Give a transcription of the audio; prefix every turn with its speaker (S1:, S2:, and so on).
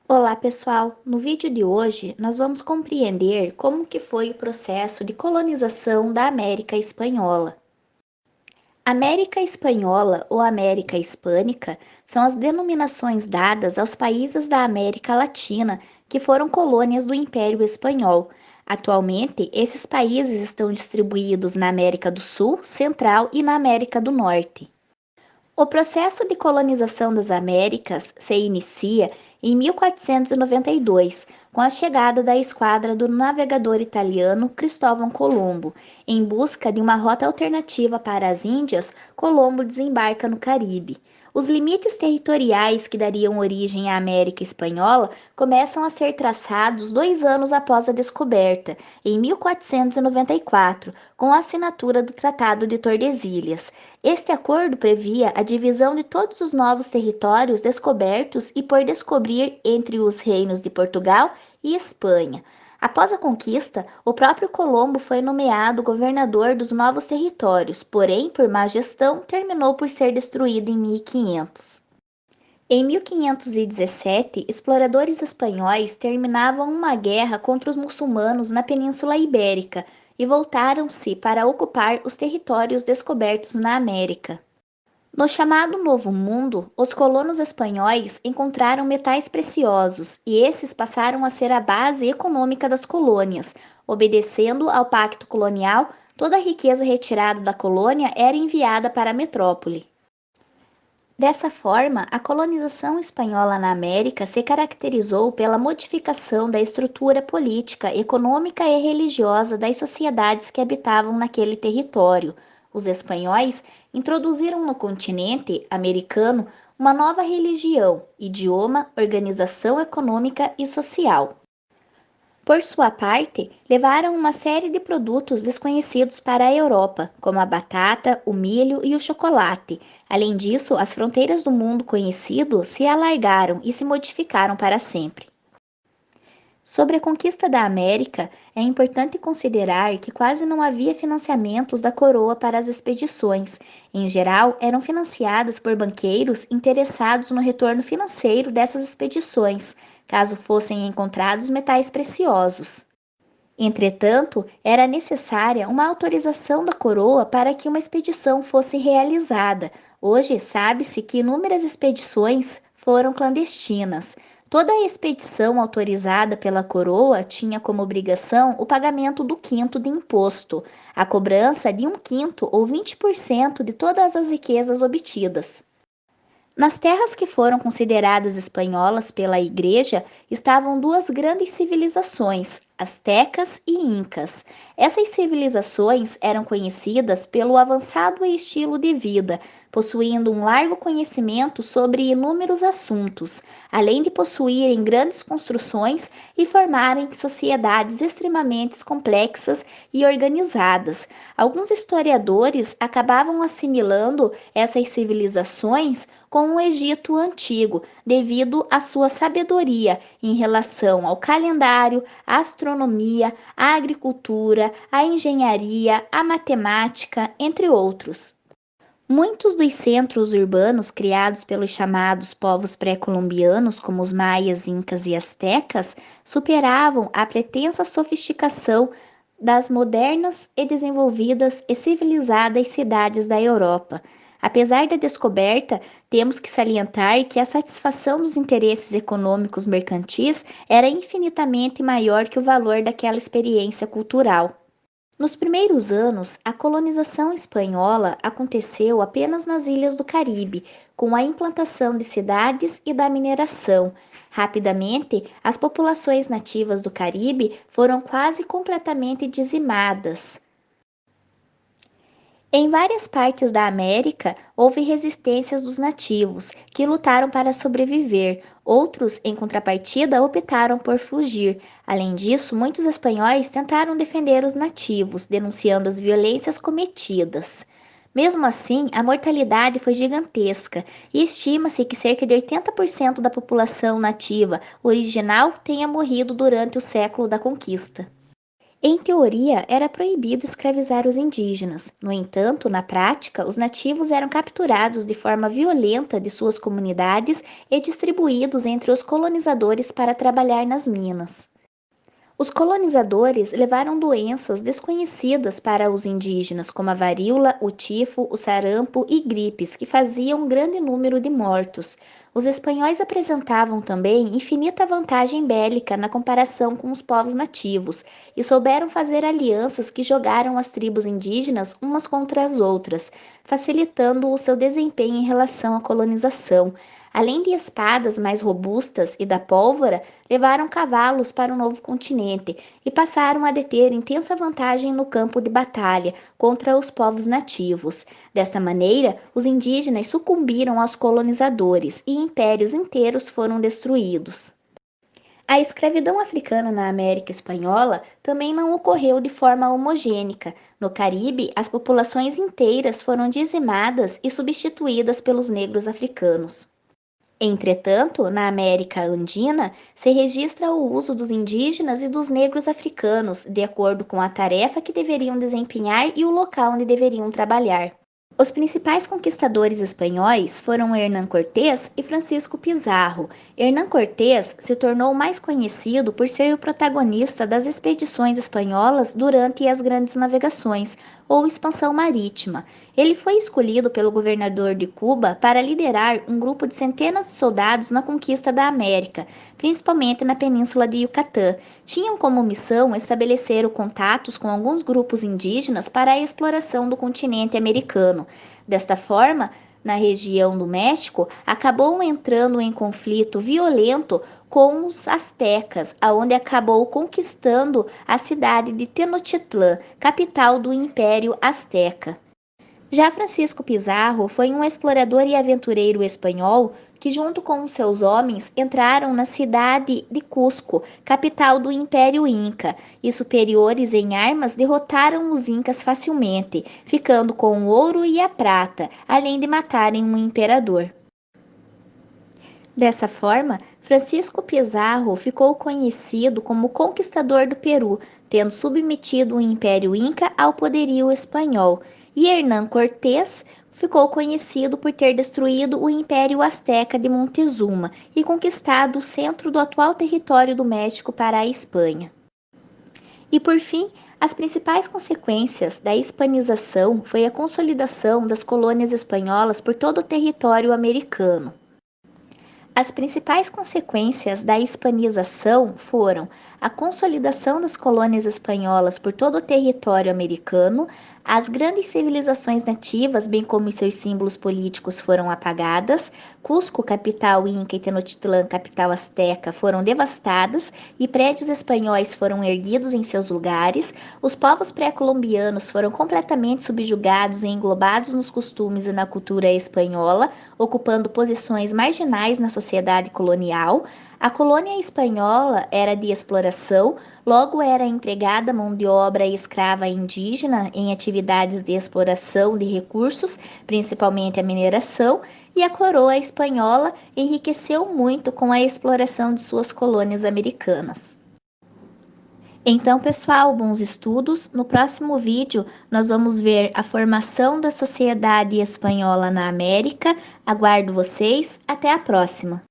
S1: Olá pessoal, no vídeo de hoje nós vamos compreender como que foi o processo de colonização da América Espanhola. América Espanhola ou América Hispânica são as denominações dadas aos países da América Latina que foram colônias do Império Espanhol. Atualmente, esses países estão distribuídos na América do Sul, Central e na América do Norte. O processo de colonização das Américas se inicia em 1492, com a chegada da esquadra do navegador italiano Cristóvão Colombo. Em busca de uma rota alternativa para as Índias, Colombo desembarca no Caribe. Os limites territoriais que dariam origem à América Espanhola começam a ser traçados 2 anos após a descoberta, em 1494, com a assinatura do Tratado de Tordesilhas. Este acordo previa a divisão de todos os novos territórios descobertos e por descobrir entre os reinos de Portugal e Espanha. Após a conquista, o próprio Colombo foi nomeado governador dos novos territórios, porém, por má gestão, terminou por ser destruído em 1500. Em 1517, exploradores espanhóis terminavam uma guerra contra os muçulmanos na Península Ibérica e voltaram-se para ocupar os territórios descobertos na América. No chamado Novo Mundo, os colonos espanhóis encontraram metais preciosos e esses passaram a ser a base econômica das colônias. Obedecendo ao pacto colonial, toda a riqueza retirada da colônia era enviada para a metrópole. Dessa forma, a colonização espanhola na América se caracterizou pela modificação da estrutura política, econômica e religiosa das sociedades que habitavam naquele território. Os espanhóis introduziram no continente americano uma nova religião, idioma, organização econômica e social. Por sua parte, levaram uma série de produtos desconhecidos para a Europa, como a batata, o milho e o chocolate. Além disso, as fronteiras do mundo conhecido se alargaram e se modificaram para sempre. Sobre a conquista da América, é importante considerar que quase não havia financiamentos da coroa para as expedições. Em geral, eram financiadas por banqueiros interessados no retorno financeiro dessas expedições, caso fossem encontrados metais preciosos. Entretanto, era necessária uma autorização da coroa para que uma expedição fosse realizada. Hoje, sabe-se que inúmeras expedições foram clandestinas. Toda a expedição autorizada pela coroa tinha como obrigação o pagamento do quinto de imposto, a cobrança de um quinto ou 20% de todas as riquezas obtidas. Nas terras que foram consideradas espanholas pela Igreja estavam duas grandes civilizações, astecas e incas. Essas civilizações eram conhecidas pelo avançado estilo de vida, possuindo um largo conhecimento sobre inúmeros assuntos, além de possuírem grandes construções e formarem sociedades extremamente complexas e organizadas. Alguns historiadores acabavam assimilando essas civilizações com o Egito Antigo, devido à sua sabedoria em relação ao calendário, à astronomia, à agricultura, à engenharia, à matemática, entre outros. Muitos dos centros urbanos criados pelos chamados povos pré-colombianos, como os maias, incas e astecas, superavam a pretensa sofisticação das modernas e desenvolvidas e civilizadas cidades da Europa. Apesar da descoberta, temos que salientar que a satisfação dos interesses econômicos mercantis era infinitamente maior que o valor daquela experiência cultural. Nos primeiros anos, a colonização espanhola aconteceu apenas nas ilhas do Caribe, com a implantação de cidades e da mineração. Rapidamente, as populações nativas do Caribe foram quase completamente dizimadas. Em várias partes da América, houve resistências dos nativos, que lutaram para sobreviver. Outros, em contrapartida, optaram por fugir. Além disso, muitos espanhóis tentaram defender os nativos, denunciando as violências cometidas. Mesmo assim, a mortalidade foi gigantesca e estima-se que cerca de 80% da população nativa original tenha morrido durante o século da conquista. Em teoria, era proibido escravizar os indígenas. No entanto, na prática, os nativos eram capturados de forma violenta de suas comunidades e distribuídos entre os colonizadores para trabalhar nas minas. Os colonizadores levaram doenças desconhecidas para os indígenas, como a varíola, o tifo, o sarampo e gripes, que faziam um grande número de mortos. Os espanhóis apresentavam também infinita vantagem bélica na comparação com os povos nativos e souberam fazer alianças que jogaram as tribos indígenas umas contra as outras, facilitando o seu desempenho em relação à colonização. Além de espadas mais robustas e da pólvora, levaram cavalos para o novo continente e passaram a deter intensa vantagem no campo de batalha contra os povos nativos. Desta maneira, os indígenas sucumbiram aos colonizadores e impérios inteiros foram destruídos. A escravidão africana na América Espanhola também não ocorreu de forma homogênea. No Caribe, as populações inteiras foram dizimadas e substituídas pelos negros africanos. Entretanto, na América Andina, se registra o uso dos indígenas e dos negros africanos, de acordo com a tarefa que deveriam desempenhar e o local onde deveriam trabalhar. Os principais conquistadores espanhóis foram Hernán Cortés e Francisco Pizarro. Hernán Cortés se tornou mais conhecido por ser o protagonista das expedições espanholas durante as grandes navegações, ou expansão marítima. Ele foi escolhido pelo governador de Cuba para liderar um grupo de centenas de soldados na conquista da América, principalmente na península de Yucatán. Tinham como missão estabelecer contatos com alguns grupos indígenas para a exploração do continente americano. Desta forma, na região do México, acabou entrando em conflito violento com os astecas, aonde acabou conquistando a cidade de Tenochtitlán, capital do Império Azteca. Já Francisco Pizarro foi um explorador e aventureiro espanhol que, junto com seus homens, entraram na cidade de Cusco, capital do Império Inca, e superiores em armas derrotaram os incas facilmente, ficando com o ouro e a prata, além de matarem um imperador. Dessa forma, Francisco Pizarro ficou conhecido como conquistador do Peru, tendo submetido o Império Inca ao poderio espanhol, e Hernán Cortés ficou conhecido por ter destruído o Império Azteca de Montezuma e conquistado o centro do atual território do México para a Espanha. E por fim, as principais consequências da hispanização foi a consolidação das colônias espanholas por todo o território americano. As principais consequências da hispanização foram a consolidação das colônias espanholas por todo o território americano, as grandes civilizações nativas, bem como os seus símbolos políticos, foram apagadas, Cusco, capital inca, e Tenochtitlán, capital asteca, foram devastadas e prédios espanhóis foram erguidos em seus lugares, os povos pré-colombianos foram completamente subjugados e englobados nos costumes e na cultura espanhola, ocupando posições marginais na sociedade colonial. A colônia espanhola era de exploração, logo era empregada mão de obra escrava indígena em atividades de exploração de recursos, principalmente a mineração, e a coroa espanhola enriqueceu muito com a exploração de suas colônias americanas. Então, pessoal, bons estudos. No próximo vídeo, nós vamos ver a formação da sociedade espanhola na América. Aguardo vocês. Até a próxima!